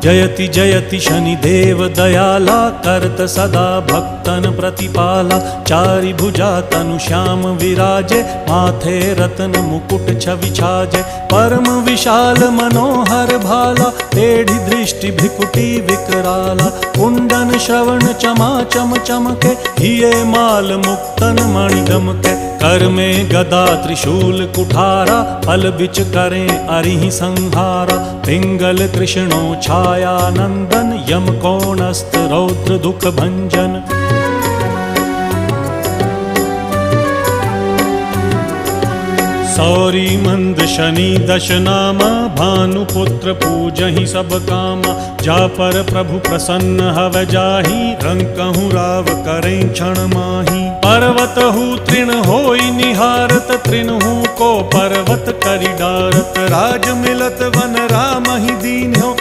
जयति जयति शनिदेव दयाला, करत सदा भक्तन प्रतिपाला। चारि भुजा तनु श्याम विराजे, माथे रत्न मुकुट छवि छाजे। परम विशाल मनोहर भाला, टेढ़ी दृष्टि भिकुटी विकराला। कुंडन श्रवण चमा चम चमके, हिये माल मुक्तन मणि दमके। कर में गदा त्रिशूल कुठारा, फल बिच करें अरिहि संहारा। पिंगल कृष्णो छाया नंदन, यम कोणस्थ रौद्र दुख भंजन। सौरी मंद शनि दश नामा, भानुपुत्र पूजहि सब कामा। जा पर प्रभु प्रसन्न हव जाहि, रंकहु राव करें क्षण माहि। पर्वत हु तृण होई निहारत, तृणहु को पर्वत करि डारत। राज मिलत वन राम ही दीन हो,